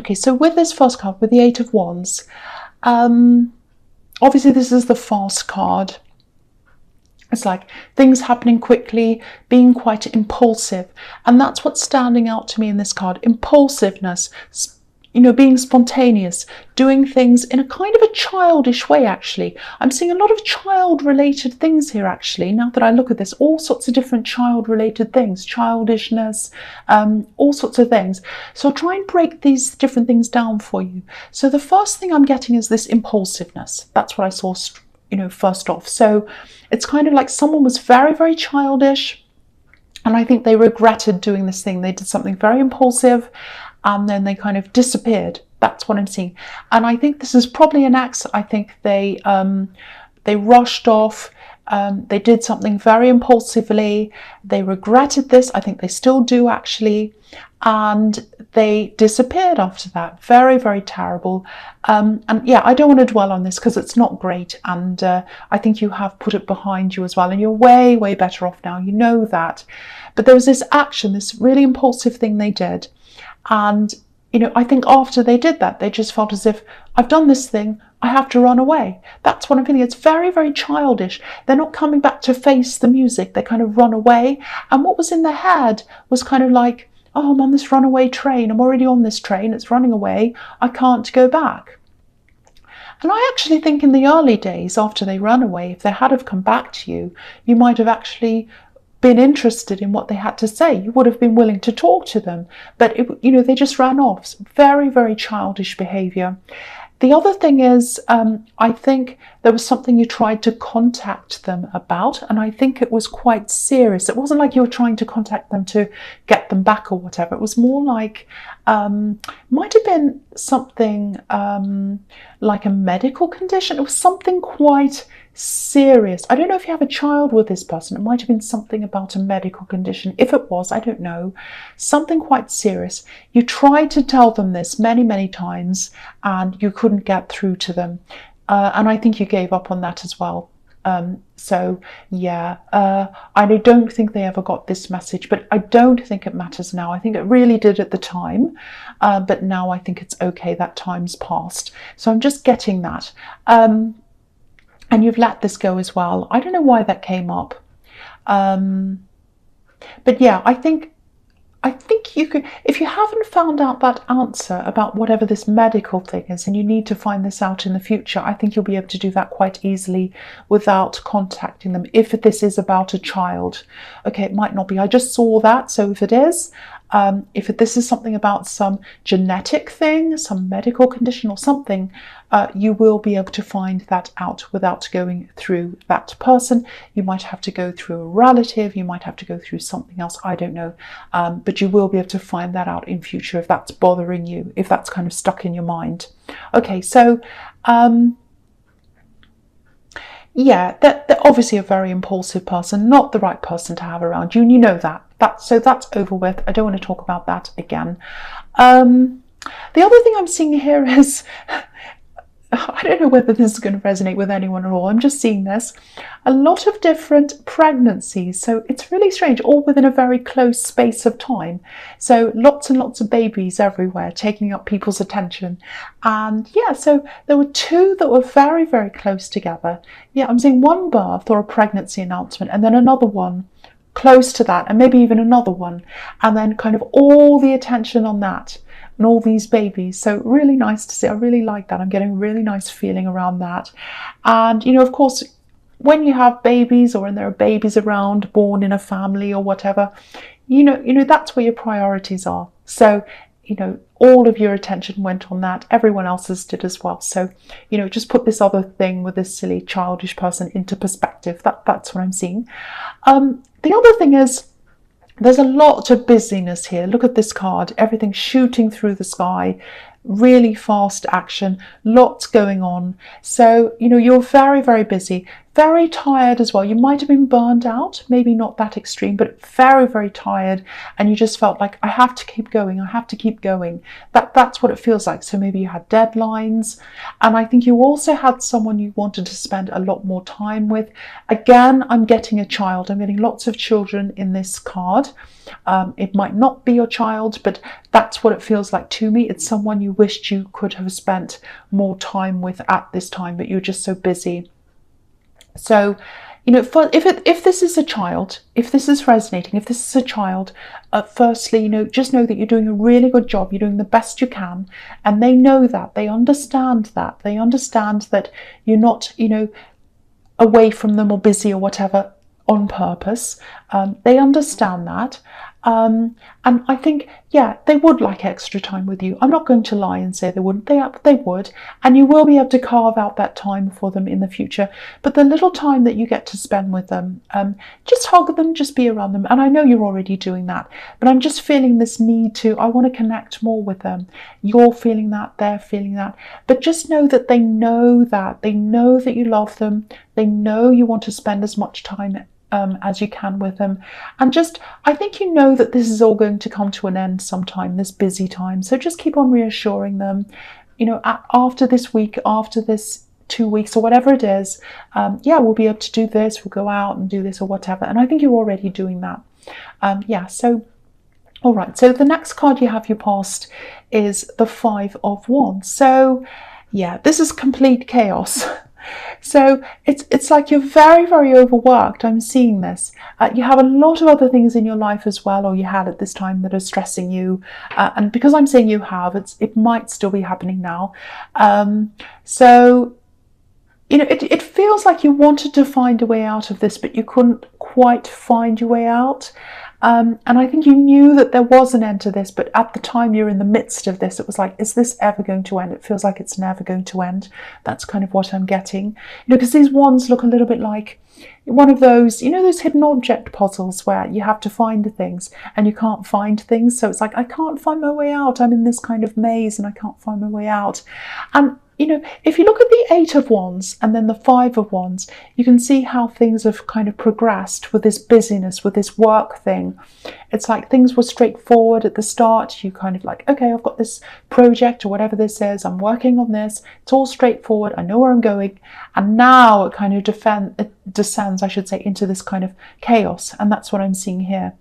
Okay, so with this first card, with the Eight of Wands, obviously this is the fast card. It's like things happening quickly, being quite impulsive. And that's what's standing out to me in this card. Impulsiveness, being spontaneous, doing things in a kind of a childish way, actually. I'm seeing a lot of child-related things here, actually. Now that I look at this, all sorts of different child-related things, childishness, all sorts of things. So I'll try and break these different things down for you. So the first thing I'm getting is this impulsiveness. That's what I saw first off. So it's kind of like someone was very, very childish, and I think they regretted doing this thing. They did something very impulsive, and then they kind of disappeared. That's what I'm seeing. And I think this is probably an ex. I think they rushed off. They did something very impulsively. They regretted this. I think they still do, actually. And they disappeared after that. Very, very terrible. And yeah, I don't want to dwell on this because it's not great. And I think you have put it behind you as well. And you're way, way better off now. You know that. But there was this action, this really impulsive thing they did. And, I think after they did that, they just felt as if, I've done this thing, I have to run away. That's what I'm feeling. It's very, very childish. They're not coming back to face the music. They kind of run away. And what was in their head was kind of like, oh, I'm on this runaway train. I'm already on this train. It's running away. I can't go back. And I actually think in the early days after they ran away, if they had have come back to you, you might have actually been interested in what they had to say. You would have been willing to talk to them. But, they just ran off. Very, very childish behaviour. The other thing is, I think there was something you tried to contact them about, and I think it was quite serious. It wasn't like you were trying to contact them to get them back or whatever. It was more like, might have been something like a medical condition. It was something quite serious. I don't know if you have a child with this person. It might have been something about a medical condition. If it was, I don't know. Something quite serious. You tried to tell them this many, many times, and you couldn't get through to them. And I think you gave up on that as well. So yeah, I don't think they ever got this message, but I don't think it matters now. I think it really did at the time, but now I think it's okay. That time's passed. So I'm just getting that. And you've let this go as well. I don't know why that came up. But yeah, I think you could, if you haven't found out that answer about whatever this medical thing is, and you need to find this out in the future, I think you'll be able to do that quite easily without contacting them. If this is about a child, okay, it might not be. I just saw that. So if it is, if this is something about some genetic thing, some medical condition or something, you will be able to find that out without going through that person. You might have to go through a relative, you might have to go through something else, I don't know. But you will be able to find that out in future if that's bothering you, if that's kind of stuck in your mind. Okay, so yeah, they're obviously a very impulsive person, not the right person to have around you, and you know that. So that's over with. I don't want to talk about that again. The other thing I'm seeing here is, I don't know whether this is going to resonate with anyone at all. I'm just seeing this. A lot of different pregnancies. So it's really strange, all within a very close space of time. So lots and lots of babies everywhere taking up people's attention. And yeah, so there were two that were very, very close together. Yeah, I'm seeing one birth or a pregnancy announcement, and then another one close to that, and maybe even another one. And then kind of all the attention on that. And all these babies. So really nice to see. I really like that. I'm getting a really nice feeling around that. And, of course, when you have babies, or when there are babies around, born in a family or whatever, that's where your priorities are. So, all of your attention went on that. Everyone else's did as well. So, just put this other thing with this silly childish person into perspective. That's what I'm seeing. The other thing is, there's a lot of busyness here. Look at this card. Everything shooting through the sky. Really fast action. Lots going on. So, you're very, very busy. very tired as well. You might have been burned out, maybe not that extreme, but very, very tired. And you just felt like, I have to keep going. I have to keep going. That's what it feels like. So maybe you had deadlines. And I think you also had someone you wanted to spend a lot more time with. Again, I'm getting a child. I'm getting lots of children in this card. It might not be your child, but that's what it feels like to me. It's someone you wished you could have spent more time with at this time, but you're just so busy. So, you know, if this is a child, if this is resonating, if this is a child, firstly, you know, just know that you're doing a really good job. You're doing the best you can, and they know that. They understand that. They understand that you're not, you know, away from them or busy or whatever on purpose. They understand that. And I think, yeah, they would like extra time with you. I'm not going to lie and say they wouldn't. They would. And you will be able to carve out that time for them in the future. But the little time that you get to spend with them, just hug them, just be around them. And I know you're already doing that, but I'm just feeling this need to, I want to connect more with them. You're feeling that, they're feeling that. But just know that they know that. They know that you love them. They know you want to spend as much time as you can with them. And just, I think you know that this is all going to come to an end sometime, this busy time. So just keep on reassuring them, you know, after this week, after this 2 weeks or whatever it is, yeah, we'll be able to do this, we'll go out and do this or whatever. And I think you're already doing that. Yeah, so, all right. So the next card you have your past is the 5 of Wands. So yeah, this is complete chaos. So it's like you're very, very overworked. I'm seeing this. You have a lot of other things in your life as well, or you had at this time, that are stressing you. And because I'm saying you have, it might still be happening now. So, you know, it feels like you wanted to find a way out of this, but you couldn't quite find your way out. And I think you knew that there was an end to this, but at the time you're in the midst of this, it was like, is this ever going to end? It feels like it's never going to end. That's kind of what I'm getting. You know, because these wands look a little bit like one of those, you know, those hidden object puzzles where you have to find things and you can't find things. So it's like, I can't find my way out. I'm in this kind of maze and I can't find my way out. And you know, if you look at the 8 of Wands and then the 5 of Wands, you can see how things have kind of progressed with this busyness, with this work thing. It's like things were straightforward at the start. You kind of like, okay, I've got this project or whatever this is. I'm working on this. It's all straightforward. I know where I'm going. And now it kind of descends, I should say, into this kind of chaos. And that's what I'm seeing here.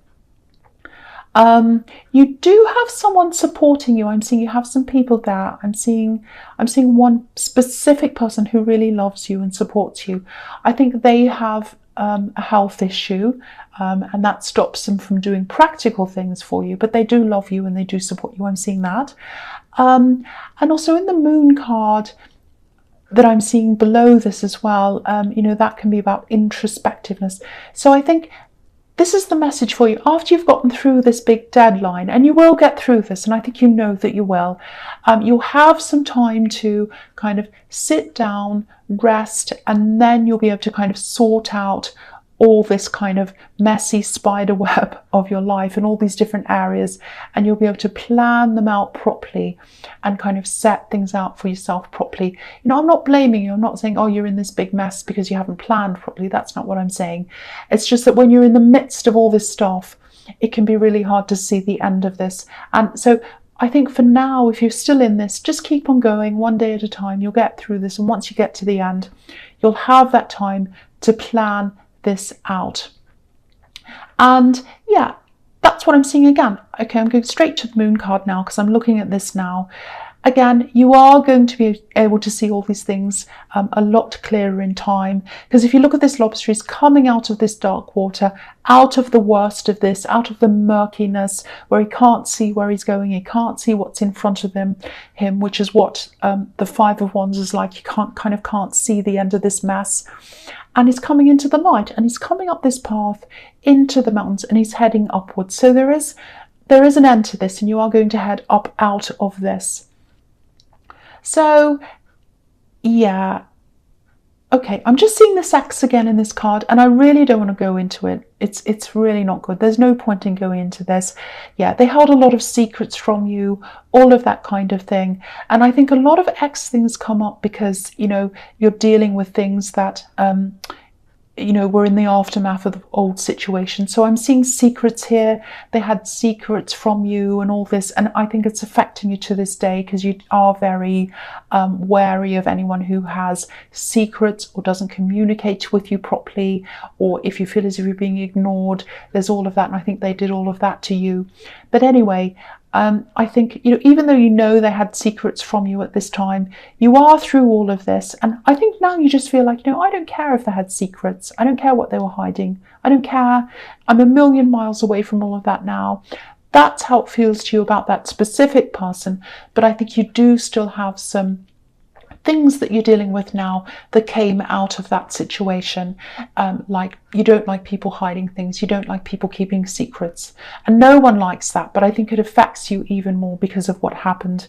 You do have someone supporting you. I'm seeing you have some people there. I'm seeing one specific person who really loves you and supports you. I think they have a health issue, and that stops them from doing practical things for you, but they do love you and they do support you. I'm seeing that. And also in the Moon card that I'm seeing below this as well, you know, that can be about introspectiveness. So I think this is the message for you. After you've gotten through this big deadline, and you will get through this, and I think you know that you will, you'll have some time to kind of sit down, rest, and then you'll be able to kind of sort out all this kind of messy spider web of your life and all these different areas, and you'll be able to plan them out properly and kind of set things out for yourself properly. You know, I'm not blaming you. I'm not saying, oh, you're in this big mess because you haven't planned properly. That's not what I'm saying. It's just that when you're in the midst of all this stuff, it can be really hard to see the end of this. And so I think for now, if you're still in this, just keep on going one day at a time. You'll get through this. And once you get to the end, you'll have that time to plan this out. And yeah, that's what I'm seeing again. Okay, I'm going straight to the Moon card now because I'm looking at this now. Again, you are going to be able to see all these things a lot clearer in time. Because if you look at this lobster, he's coming out of this dark water, out of the worst of this, out of the murkiness where he can't see where he's going. He can't see what's in front of him, which is what the 5 of Wands is like. You can't see the end of this mess. And he's coming into the light, and he's coming up this path into the mountains, and he's heading upwards. So there is an end to this, and you are going to head up out of this. So, yeah, Okay, I'm just seeing this X again in this card, and I really don't want to go into it. It's really not good. There's no point in going into this. Yeah, they held a lot of secrets from you, all of that kind of thing. And I think a lot of X things come up because, you know, you're dealing with things that you know, we're in the aftermath of the old situation. So I'm seeing secrets here. They had secrets from you and all this, and I think it's affecting you to this day because you are very wary of anyone who has secrets or doesn't communicate with you properly, or if you feel as if you're being ignored. There's all of that, and I think they did all of that to you. But anyway, I think, you know, even though you know they had secrets from you at this time, you are through all of this. And I think now you just feel like, you know, I don't care if they had secrets. I don't care what they were hiding. I don't care. I'm a million miles away from all of that now. That's how it feels to you about that specific person. But I think you do still have some things that you're dealing with now that came out of that situation. Like, you don't like people hiding things, you don't like people keeping secrets, and no one likes that, but I think it affects you even more because of what happened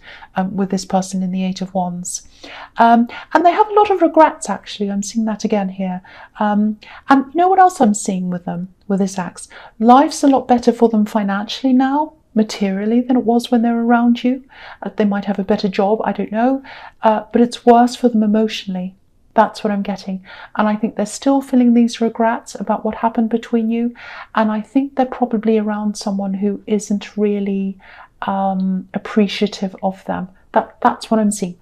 with this person in the Eight of Wands. And they have a lot of regrets, actually. I'm seeing that again here. And you know what else I'm seeing with them, with this axe? Life's a lot better for them financially now, materially, than it was when they were around you. They might have a better job, I don't know, but it's worse for them emotionally. That's what I'm getting. And I think they're still feeling these regrets about what happened between you, and I think they're probably around someone who isn't really appreciative of them. That's what I'm seeing.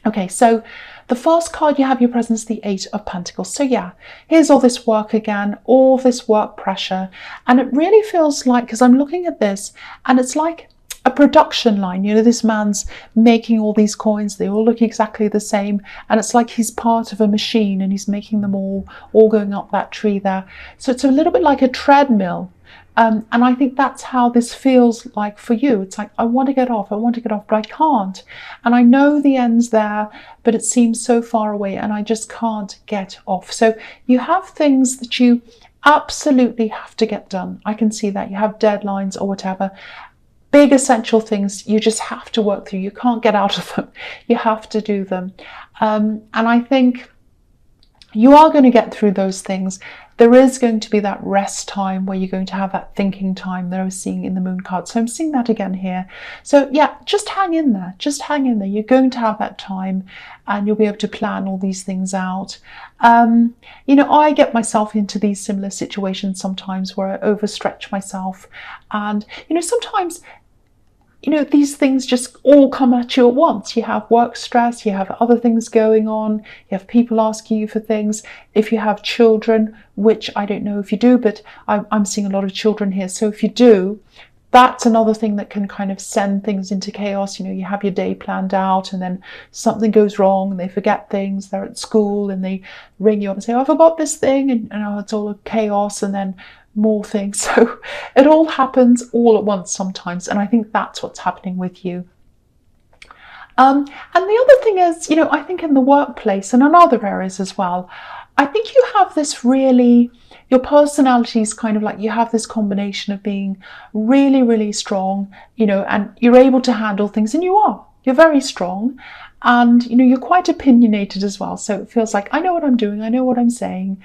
Okay, so the first card you have your presence, the Eight of Pentacles. So yeah, here's all this work again, all this work pressure. And it really feels like, because I'm looking at this, and it's like a production line. You know, this man's making all these coins. They all look exactly the same. And it's like he's part of a machine and he's making them all going up that tree there. So it's a little bit like a treadmill. And I think that's how this feels like for you. It's like, I want to get off, but I can't. And I know the end's there, but it seems so far away and I just can't get off. So you have things that you absolutely have to get done. I can see that. You have deadlines or whatever. Big essential things you just have to work through. You can't get out of them. You have to do them. And I think you are going to get through those things. There is going to be that rest time where you're going to have that thinking time that I was seeing in the moon card. So I'm seeing that again here. So yeah, just hang in there. Just hang in there. You're going to have that time and you'll be able to plan all these things out. You know, I get myself into these similar situations sometimes where I overstretch myself. And, you know, sometimes, you know, these things just all come at you at once. You have work stress, you have other things going on, you have people asking you for things. If you have children, which I don't know if you do, but I'm seeing a lot of children here. So if you do, that's another thing that can kind of send things into chaos. You know, you have your day planned out and then something goes wrong and they forget things. They're at school and they ring you up and say, oh, I forgot this thing. And oh, it's all chaos. And then more things. So it all happens all at once sometimes, and I think that's what's happening with you. And the other thing is, you know, I think in the workplace and in other areas as well, I think you have this really, your personality is kind of like, you have this combination of being really, really strong, you know, and you're able to handle things, and you're very strong. And, you know, you're quite opinionated as well. So it feels like, I know what I'm doing. I know what I'm saying.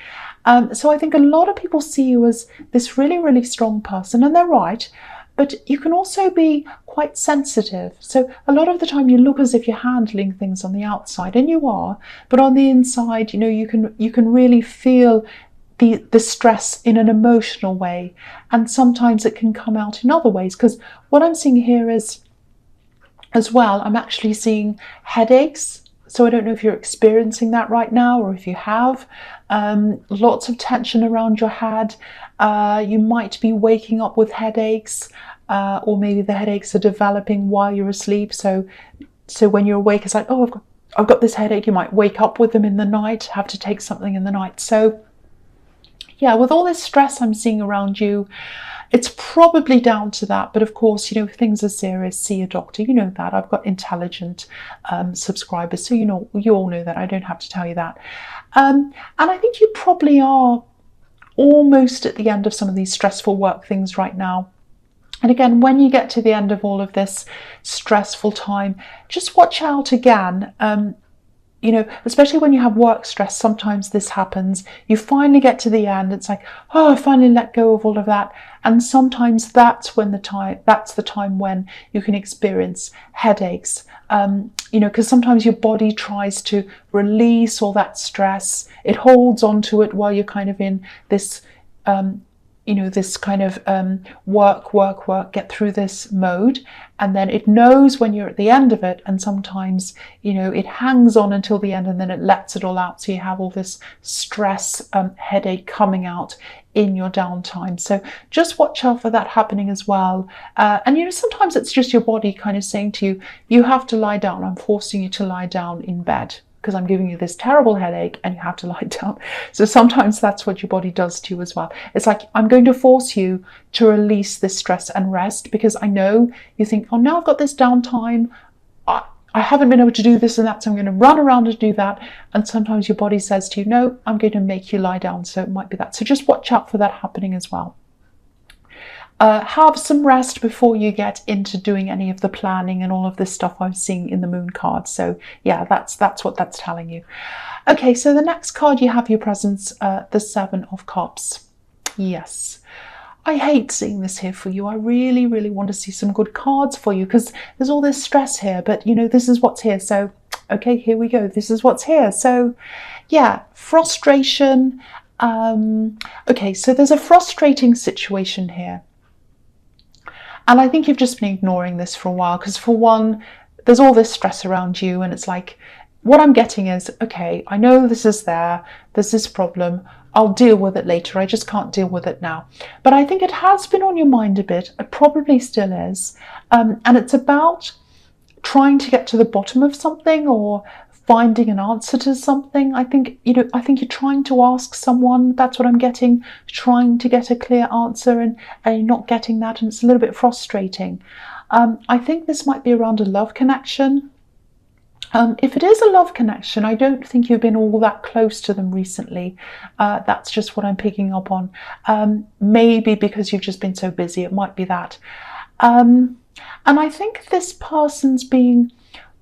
So I think a lot of people see you as this really, really strong person, and they're right. But you can also be quite sensitive. So a lot of the time you look as if you're handling things on the outside, and you are. But on the inside, you know, you can really feel the stress in an emotional way. And sometimes it can come out in other ways. Because what I'm seeing here is, as well, I'm actually seeing headaches. So I don't know if you're experiencing that right now or if you have. Lots of tension around your head. You might be waking up with headaches, or maybe the headaches are developing while you're asleep. So when you're awake, it's like, oh, I've got this headache. You might wake up with them in the night, have to take something in the night. So yeah, with all this stress I'm seeing around you, it's probably down to that. But of course, you know, if things are serious, see a doctor. You know that. I've got intelligent subscribers, so you know, you all know that. I don't have to tell you that. And I think you probably are almost at the end of some of these stressful work things right now. And again, when you get to the end of all of this stressful time, just watch out again. you know, especially when you have work stress, sometimes this happens. You finally get to the end. It's like, oh, I finally let go of all of that. And sometimes that's the time when you can experience headaches. You know, because sometimes your body tries to release all that stress. It holds on to it while you're kind of in this, you know, this kind of work, get through this mode. And then it knows when you're at the end of it. And sometimes, you know, it hangs on until the end and then it lets it all out. So you have all this stress, headache coming out in your downtime. So just watch out for that happening as well. And, you know, sometimes it's just your body kind of saying to you, you have to lie down. I'm forcing you to lie down in bed, because I'm giving you this terrible headache and you have to lie down. So sometimes that's what your body does to you as well. It's like, I'm going to force you to release this stress and rest, because I know you think, oh, now I've got this downtime. I haven't been able to do this and that, so I'm going to run around and do that. And sometimes your body says to you, no, I'm going to make you lie down. So it might be that. So just watch out for that happening as well. Have some rest before you get into doing any of the planning and all of this stuff I'm seeing in the moon card. So yeah, that's what that's telling you. Okay, so the next card you have your presence, the Seven of Cups. Yes, I hate seeing this here for you. I really, really want to see some good cards for you, because there's all this stress here, but you know, this is what's here. So, okay, here we go. This is what's here. So yeah, frustration. Okay, so there's a frustrating situation here. And I think you've just been ignoring this for a while, because for one, there's all this stress around you, and it's like, what I'm getting is, okay, I know this is there, there's this problem, I'll deal with it later, I just can't deal with it now. But I think it has been on your mind a bit, it probably still is, and it's about trying to get to the bottom of something, or finding an answer to something. I think, you know, I think you're trying to ask someone, that's what I'm getting, trying to get a clear answer, and you're not getting that, and it's a little bit frustrating. I think this might be around a love connection. If it is a love connection, I don't think you've been all that close to them recently. That's just what I'm picking up on. Maybe because you've just been so busy, it might be that. And I think this person's being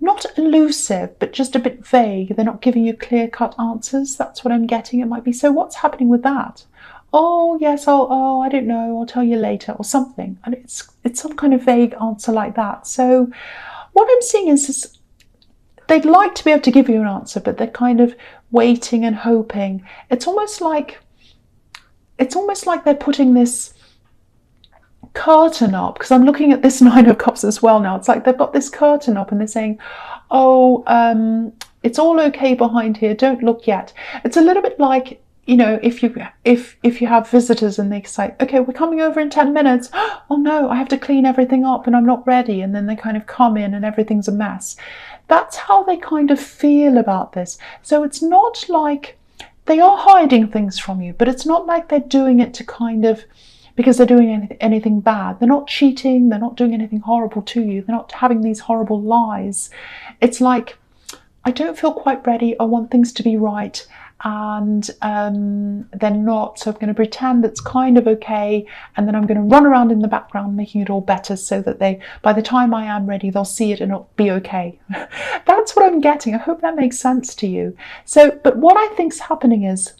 not elusive, but just a bit vague. They're not giving you clear-cut answers. That's what I'm getting. It might be, so what's happening with that? Oh, yes, oh, I don't know, I'll tell you later, or something. And it's some kind of vague answer like that. So what I'm seeing is they'd like to be able to give you an answer, but they're kind of waiting and hoping. It's almost like they're putting this curtain up, because I'm looking at this Nine of Cups as well now. It's like they've got this curtain up and they're saying, oh, it's all okay behind here, don't look yet. It's a little bit like, you know, if you have visitors and they say, okay, we're coming over in 10 minutes. Oh no, I have to clean everything up and I'm not ready. And then they kind of come in and everything's a mess. That's how they kind of feel about this. So it's not like they are hiding things from you, but it's not like they're doing it to kind of, because they're doing anything bad. They're not cheating, they're not doing anything horrible to you, they're not having these horrible lies. It's like, I don't feel quite ready, I want things to be right, and they're not, so I'm going to pretend it's kind of okay, and then I'm going to run around in the background making it all better, so that by the time I am ready, they'll see it and it'll be okay. That's what I'm getting. I hope that makes sense to you. So, but what I think's happening is,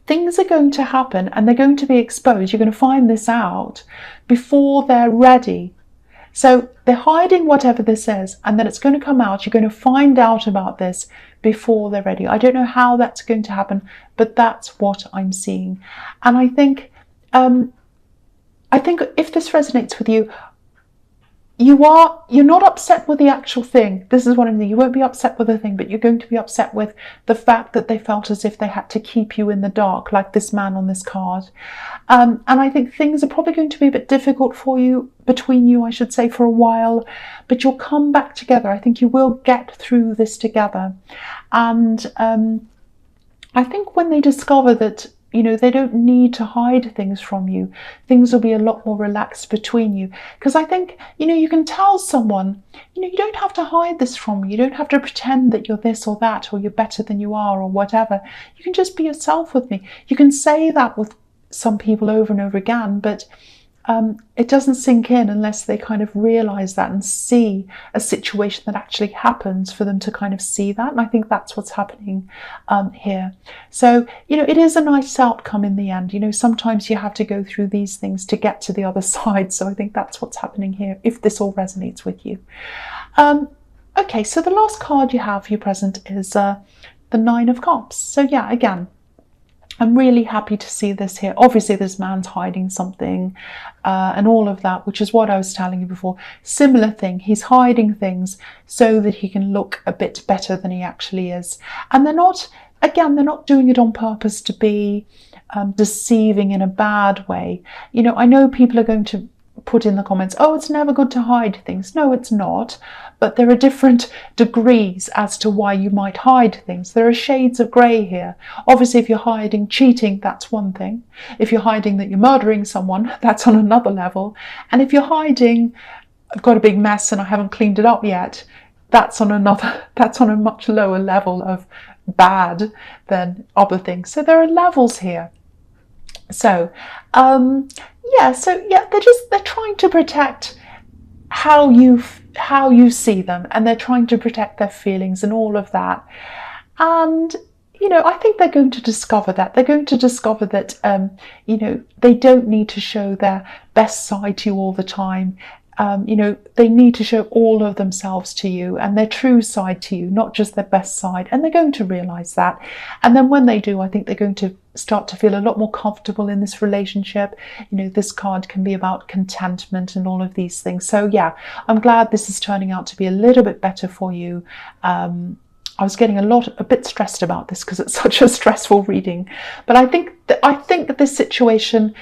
things are going to happen and they're going to be exposed. You're going to find this out before they're ready. So they're hiding whatever this is, and then it's going to come out. You're going to find out about this before they're ready. I don't know how that's going to happen, but that's what I'm seeing. And I think if this resonates with you, you're not upset with the actual thing. This is what I'm thinking. You won't be upset with the thing, but you're going to be upset with the fact that they felt as if they had to keep you in the dark, like this man on this card. And I think things are probably going to be a bit difficult for you, between you, I should say, for a while, but you'll come back together. I think you will get through this together. And I think when they discover that, you know, they don't need to hide things from you, things will be a lot more relaxed between you. Because I think, you know, you can tell someone, you know, you don't have to hide this from me. You don't have to pretend that you're this or that, or you're better than you are, or whatever. You can just be yourself with me. You can say that with some people over and over again, but it doesn't sink in unless they kind of realize that and see a situation that actually happens for them to kind of see that. And I think that's what's happening here. So, it is a nice outcome in the end. Sometimes you have to go through these things to get to the other side. So I think that's what's happening here, if this all resonates with you. Okay, so the last card you have for your present is the Nine of Cups. So yeah, again, I'm really happy to see this here. Obviously, this man's hiding something and all of that, which is what I was telling you before. Similar thing. He's hiding things so that he can look a bit better than he actually is. And they're not doing it on purpose to be deceiving in a bad way. I know people are going to put in the comments, oh, it's never good to hide things. No, it's not. But there are different degrees as to why you might hide things. There are shades of grey here. Obviously, if you're hiding cheating, that's one thing. If you're hiding that you're murdering someone, that's on another level. And if you're hiding, I've got a big mess and I haven't cleaned it up yet, that's on a much lower level of bad than other things. So there are levels here. So, they're trying to protect how you see them, and they're trying to protect their feelings and all of that. And I think they're going to discover that. They're going to discover that they don't need to show their best side to you all the time. They need to show all of themselves to you and their true side to you, not just their best side. And they're going to realize that. And then when they do, I think they're going to start to feel a lot more comfortable in this relationship. This card can be about contentment and all of these things. So yeah, I'm glad this is turning out to be a little bit better for you. I was getting a bit stressed about this because it's such a stressful reading. But I think that this situation,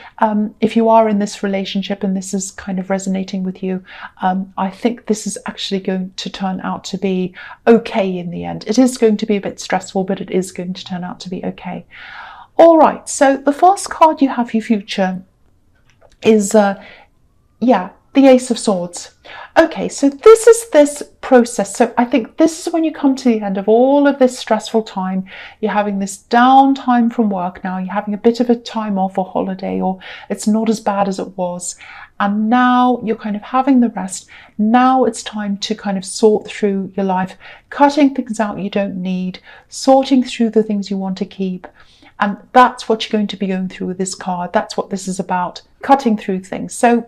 if you are in this relationship and this is kind of resonating with you, I think this is actually going to turn out to be okay in the end. It is going to be a bit stressful, but it is going to turn out to be okay. All right, so the first card you have for your future is, the Ace of Swords. Okay, so this is this process. So I think this is when you come to the end of all of this stressful time. You're having this downtime from work now. You're having a bit of a time off or holiday, or it's not as bad as it was. And now you're kind of having the rest. Now it's time to kind of sort through your life, cutting things out you don't need, sorting through the things you want to keep. And that's what you're going to be going through with this card. That's what this is about, cutting through things. So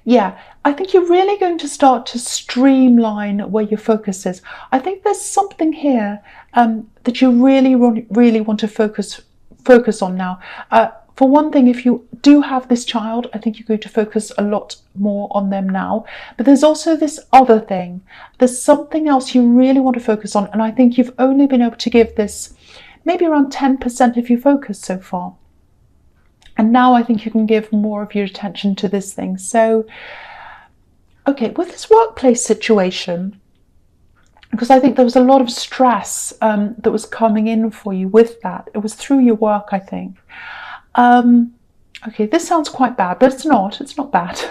yeah, I think you're really going to start to streamline where your focus is. I think there's something here that you really want to focus on now. For one thing, if you do have this child, I think you're going to focus a lot more on them now. But there's also this other thing. There's something else you really want to focus on. And I think you've only been able to give this maybe around 10% of your focus so far. And now I think you can give more of your attention to this thing. So, okay, with this workplace situation, because I think there was a lot of stress that was coming in for you with that. It was through your work, I think. Okay, this sounds quite bad, but it's not bad.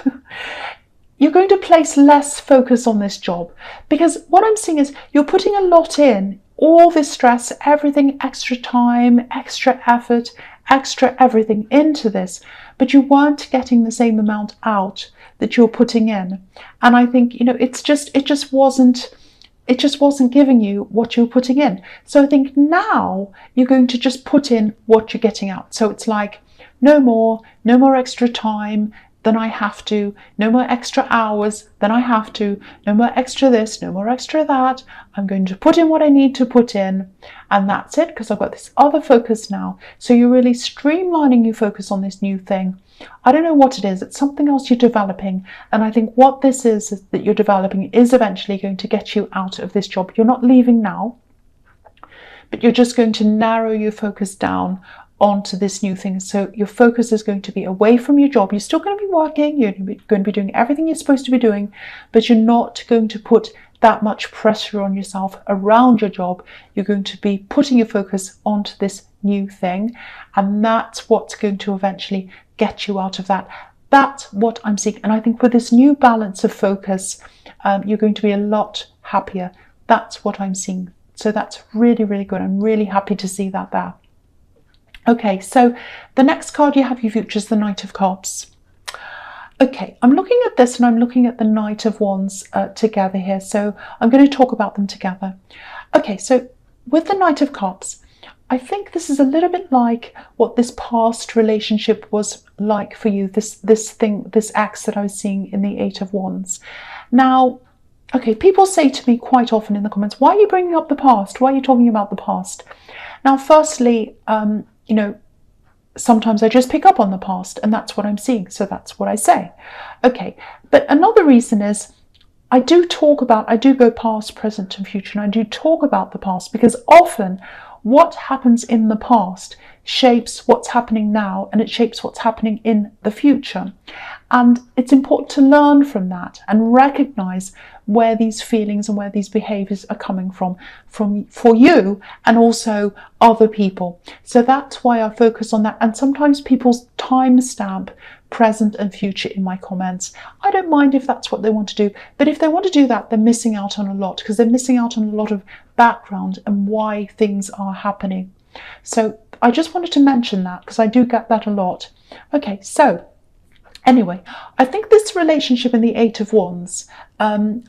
You're going to place less focus on this job, because what I'm seeing is you're putting a lot in, all this stress, everything, extra time, extra effort, extra everything into this, but you weren't getting the same amount out that you're putting in. And I think, it just wasn't giving you what you're putting in. So I think now you're going to just put in what you're getting out. So it's like, no more extra time than I have to, no more extra hours than I have to, no more extra this, no more extra that. I'm going to put in what I need to put in, and that's it, because I've got this other focus now. So you're really streamlining your focus on this new thing. I don't know what it is. It's something else you're developing. And I think what this is that you're developing is eventually going to get you out of this job. You're not leaving now, but you're just going to narrow your focus down onto this new thing. So your focus is going to be away from your job. You're still going to be working, you're going to be doing everything you're supposed to be doing, but you're not going to put that much pressure on yourself around your job. You're going to be putting your focus onto this new thing, and that's what's going to eventually get you out of that. That's what I'm seeing. And I think with this new balance of focus, you're going to be a lot happier. That's what I'm seeing. So that's really, really good. I'm really happy to see that there. Okay, so the next card you have your future is the Knight of Cups. Okay, I'm looking at this and I'm looking at the Knight of Wands together here. So I'm going to talk about them together. Okay, so with the Knight of Cups, I think this is a little bit like what this past relationship was like for you, this ex that I was seeing in the Eight of Wands. Now, okay, people say to me quite often in the comments, why are you bringing up the past? Why are you talking about the past? Now, firstly, you know, sometimes I just pick up on the past and that's what I'm seeing. So that's what I say. Okay, but another reason is I do go past, present and future, and I do talk about the past because often what happens in the past shapes what's happening now, and it shapes what's happening in the future. And it's important to learn from that and recognize where these feelings and where these behaviors are coming from for you and also other people. So that's why I focus on that. And sometimes people's timestamp present and future in my comments. I don't mind if that's what they want to do, but if they want to do that, they're missing out on a lot, because they're missing out on a lot of background and why things are happening. So I just wanted to mention that because I do get that a lot. Okay, so anyway, I think this relationship in the Eight of Wands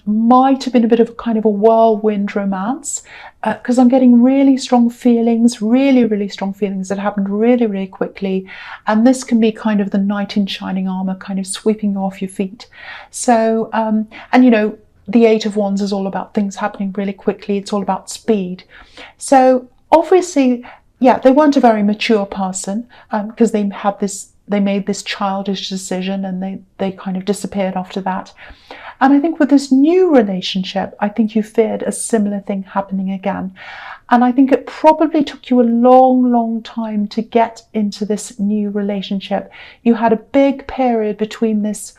might have been a bit of a kind of a whirlwind romance, because I'm getting really strong feelings, really strong feelings that happened really quickly. And this can be kind of the knight in shining armor, kind of sweeping you off your feet. So, and you know, the Eight of Wands is all about things happening really quickly. It's all about speed. So obviously, yeah, they weren't a very mature person because they made this childish decision and they kind of disappeared after that. And I think with this new relationship, I think you feared a similar thing happening again. And I think it probably took you a long time to get into this new relationship. You had a big period between this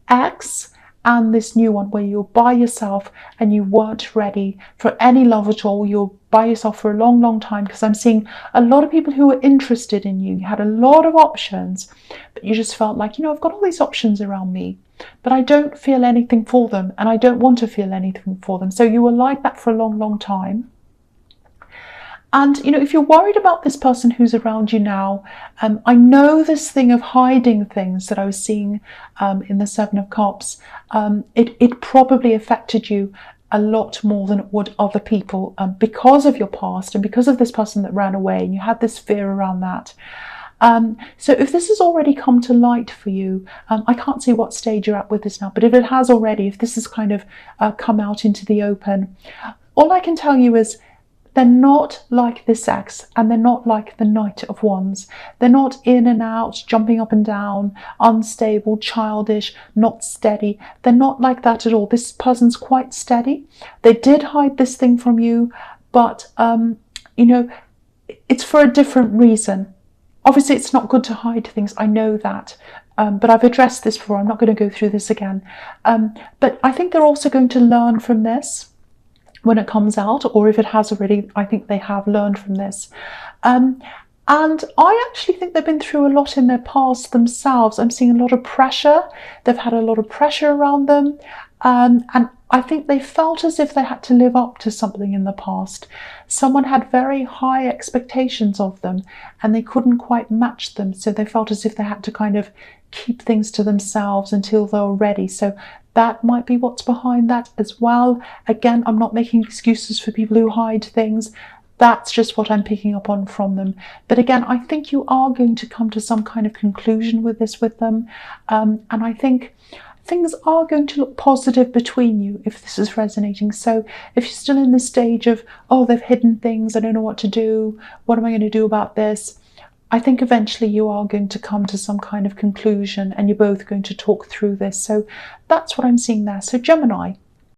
ex and this new one where you're by yourself and you weren't ready for any love at all. You're by yourself for a long time, because I'm seeing a lot of people who were interested in you. You had a lot of options, but you just felt like, you know, I've got all these options around me, but I don't feel anything for them and I don't want to feel anything for them. So you were like that for a long time. And, you know, if you're worried about this person who's around you now, I know this thing of hiding things that I was seeing in the Seven of Cups, it probably affected you a lot more than it would other people because of your past and because of this person that ran away, and you had this fear around that. So if this has already come to light for you, I can't see what stage you're at with this now, but if it has already, if this has kind of come out into the open, all I can tell you is they're not like this ex, and they're not like the Knight of Wands. They're not in and out, jumping up and down, unstable, childish, not steady. They're not like that at all. This person's quite steady. They did hide this thing from you, but, you know, it's for a different reason. Obviously, it's not good to hide things. I know that. But I've addressed this before. I'm not going to go through this again. But I think they're also going to learn from this when it comes out, or if it has already, I think they have learned from this. And I actually think they've been through a lot in their past themselves. I'm seeing a lot of pressure. They've had a lot of pressure around them. And I think they felt as if they had to live up to something in the past. Someone had very high expectations of them and they couldn't quite match them. So they felt as if they had to kind of keep things to themselves until they were ready. So that might be what's behind that as well. Again, I'm not making excuses for people who hide things. That's just what I'm picking up on from them. But again, I think you are going to come to some kind of conclusion with this with them. And I think things are going to look positive between you if this is resonating. So if you're still in the stage of, oh, they've hidden things, I don't know what to do, what am I going to do about this? I think eventually you are going to come to some kind of conclusion and you're both going to talk through this. So that's what I'm seeing there. So Gemini,